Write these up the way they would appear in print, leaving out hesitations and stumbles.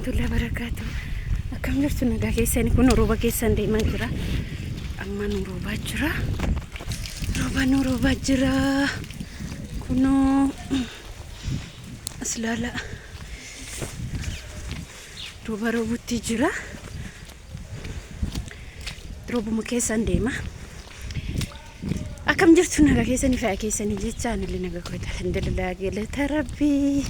warahmatullahi wabarakatuh. Akkam jirtu nagaa keessanii kun rooba keessan deemaa jira. Amma nu roobaa jira. Roobaa jira. Kunoo as ilaala. Roobutti jira. Roobuma keessan deema. Akkam jirtu nagaa keessanii fa'aa keessanii jechaan illee nagaa koota alhamdulillah galata rabbii.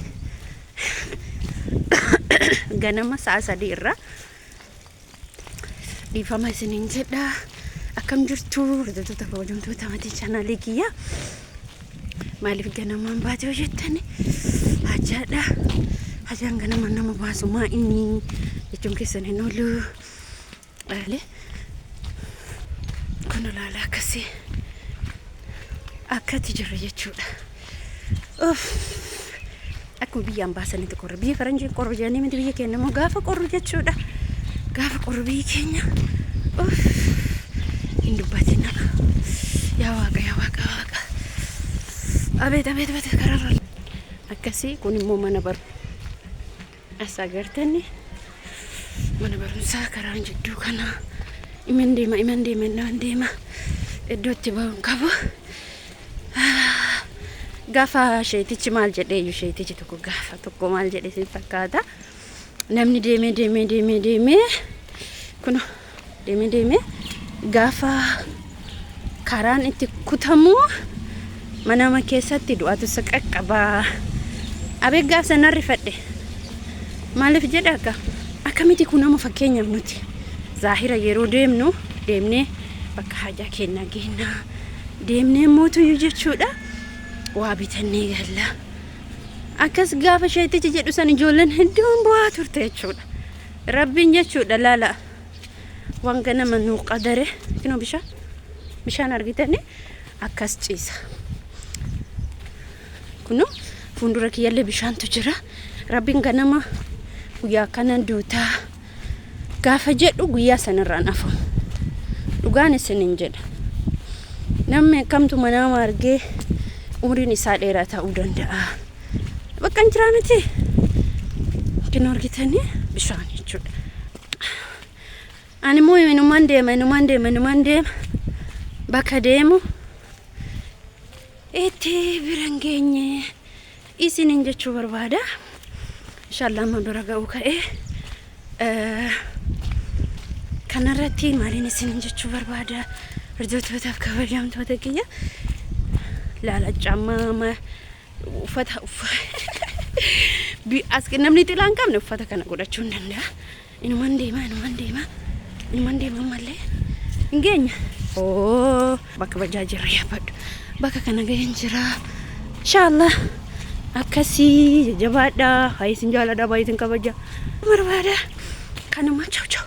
Ganama sa'a 3 irra dhiifama isiniin jedha. Akkam jirtu hordoftoota kabajamtoota maatii chaanaalii kiyya. Maaliif ganamaan baatee hojjettani? Hajaadha. Hajaan ganama nama baasumaa inni jechuun keessan hin oolu. Kun olaala akkasii akkatti jirra jechuudha. Akkuma biyyaan baasanitti qorra. Biyya faranjiin qorra jedhanii miti biyya keenya immoo gaafa qorru jechuudha. Gaafa qorru biyya keenya. Hin dubbatina. Yaa waaqa. Abeet karaarra. Akkasii kun immoo mana as agartanii mana barumsaa karaan jidduu kana iman deema iddootti ba'uun qabu. Gaafa sheetichi maal jedhee sheetichi tokko maal jedhee si fakkaata. Namni deemee kun deemee gaafa karaan itti kutamu manama keessatti du'atu qaqqaba. Abee gaaf sana rifadhe maaliif jedha akkamiti kun nama fakkeenyaaf nuti zaahira yeroo deemnee bakka hajaa kennaa geennaa deemnee mootuyyuu jechuudha. Waa bitannee galla. Akkas gaafa sheetichi jedhu san ijoolleen hedduun bu'aa turte jechuudha. Rabbiin jechuudha laala. Waan ganama nuu qadare kinoo bishaan argitanii akkas ciisa. Kunoo fuuldura kiyyallee bishaantu jira. Rabbiin ganama guyyaa kana duutaa gaafa jedhu guyyaa sanarraa nafu. Dhugaan isiniin jedha. Namni kamtu manama argee umriin isaa dheeraa ta'uu danda'a. Bakka hin jiraa miti. Kinoo argitanii bishaan jechuudha. Ani immoo inumaan deema. Bakka deemu itti biran geenye isiniin jechuu barbaada. Inshallah amma dura ga'uu ka'ee kanarratti maaliin isiniin jechuu barbaada. Hordoftootaafi kabajamtoota kiyya. Laala caammaa uffata as namni xilaan qabne uffata kana godhachuu hin danda'a. Inumaan deema malee hin geenye. Bakka bajaajirra yaabadhu. Bakka kana ga'een jira. Inshallah akkasii jabaadha. Haa isin jaaladha baay'ee isin kabaja. Barbaada kanuma chau.